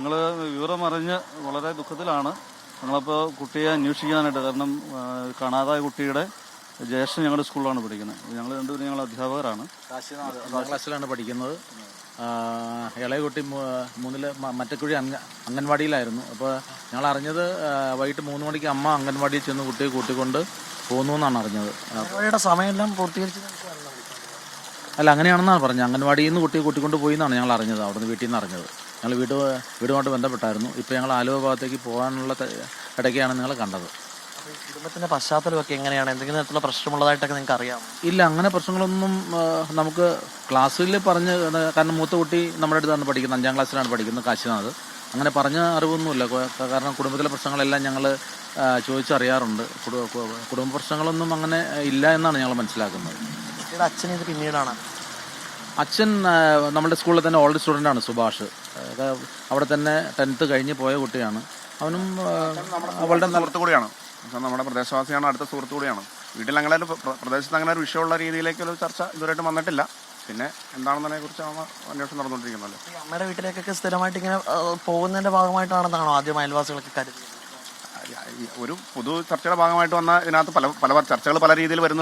ഞങ്ങൾ വിവരം അറിഞ്ഞ് വളരെ ദുഃഖത്തിലാണ്. ഞങ്ങളിപ്പോൾ കുട്ടിയെ അന്വേഷിക്കാനായിട്ട്, കാരണം കാണാതായ കുട്ടിയുടെ ജ്യേഷ്ഠൻ ഞങ്ങളുടെ സ്കൂളിലാണ് പഠിക്കുന്നത്. ഞങ്ങൾ രണ്ടുപേരും ഞങ്ങൾ അധ്യാപകരാണ്. ഒന്നാം ക്ലാസ്സിലാണ് പഠിക്കുന്നത്. ഇളയ കുട്ടി മൂന്നില് മറ്റക്കുഴി അംഗൻവാടിയിലായിരുന്നു. അപ്പോൾ ഞങ്ങൾ അറിഞ്ഞത് വൈകിട്ട് 3 മണിക്ക് അമ്മ അംഗൻവാടിയിൽ ചെന്ന് കുട്ടിയെ കൂട്ടിക്കൊണ്ട് പോകുന്നു എന്നാണ് അറിഞ്ഞത്. സമയമെല്ലാം പൂർത്തീകരിച്ച് അല്ല, അങ്ങനെയാണെന്നാണ് പറഞ്ഞത്. അംഗൻവാടിയിൽ നിന്ന് കുട്ടിയെ കൂട്ടിക്കൊണ്ട് പോയി എന്നാണ് ഞങ്ങൾ അറിഞ്ഞത്. അവിടുന്ന് വീട്ടിൽ നിന്ന് അറിഞ്ഞത്. ഞങ്ങൾ വീടുമായിട്ട് ബന്ധപ്പെട്ടായിരുന്നു. ഇപ്പോൾ ഞങ്ങൾ ആലുവ ഭാഗത്തേക്ക് പോകാനുള്ള ഇടയ്ക്കാണ് നിങ്ങൾ കണ്ടത്. കുടുംബത്തിന്റെ പശ്ചാത്തലമൊക്കെ എങ്ങനെയാണ്? എന്തെങ്കിലും തരത്തിലുള്ള പ്രശ്നമുള്ളതായിട്ടൊക്കെ നിങ്ങൾക്ക് അറിയാം? ഇല്ല, അങ്ങനെ പ്രശ്നങ്ങളൊന്നും നമുക്ക് ക്ലാസ്സിൽ പറഞ്ഞ്, കാരണം മൂത്ത കുട്ടി നമ്മുടെ അടുത്താണ് പഠിക്കുന്നത്, 5ാം ക്ലാസ്സിലാണ് പഠിക്കുന്നത്, കാശിനാഥ്. അങ്ങനെ പറഞ്ഞ അറിവൊന്നുമില്ല. കാരണം കുടുംബത്തിലെ പ്രശ്നങ്ങളെല്ലാം ഞങ്ങൾ ചോദിച്ചറിയാറുണ്ട്. കുടുംബ പ്രശ്നങ്ങളൊന്നും അങ്ങനെ ഇല്ല എന്നാണ് ഞങ്ങൾ മനസ്സിലാക്കുന്നത്. കുട്ടിയുടെ അച്ഛൻ ഇത് പിന്നീടാണ്? അച്ഛൻ നമ്മുടെ സ്കൂളിൽ തന്നെ ഓൾഡ് സ്റ്റുഡൻ്റാണ്, സുഭാഷ്. അവിടെ തന്നെ 10th കഴിഞ്ഞ് പോയ കുട്ടിയാണ്. അവനും അവളുടെ സുഹൃത്തു കൂടിയാണ്. നമ്മുടെ പ്രദേശവാസിയാണ്, അടുത്ത സുഹൃത്തു കൂടിയാണ്. വീട്ടിൽ അങ്ങനെ പ്രദേശത്ത് അങ്ങനെ ഒരു വിഷയമുള്ള രീതിയിലേക്കൊരു ചർച്ച ഇതുവരെയായിട്ട് വന്നിട്ടില്ല. പിന്നെ എന്താണെന്നതിനെ കുറിച്ചാണ് അന്വേഷണം നടന്നുകൊണ്ടിരിക്കുന്നത്. ഈ അമ്മയുടെ വീട്ടിലേക്കൊക്കെ സ്ഥിരമായിട്ട് ഇങ്ങനെ പോകുന്നതിന്റെ ഭാഗമായിട്ടാണെന്നാണോ ആദ്യം അയൽവാസികളൊക്കെ കരുതുന്നത്? ഒരു പൊതു ചർച്ചയുടെ ഭാഗമായിട്ട് വന്ന ഇതിനകത്ത് പല ചർച്ചകൾ പല രീതിയിൽ വരുന്നുണ്ട്.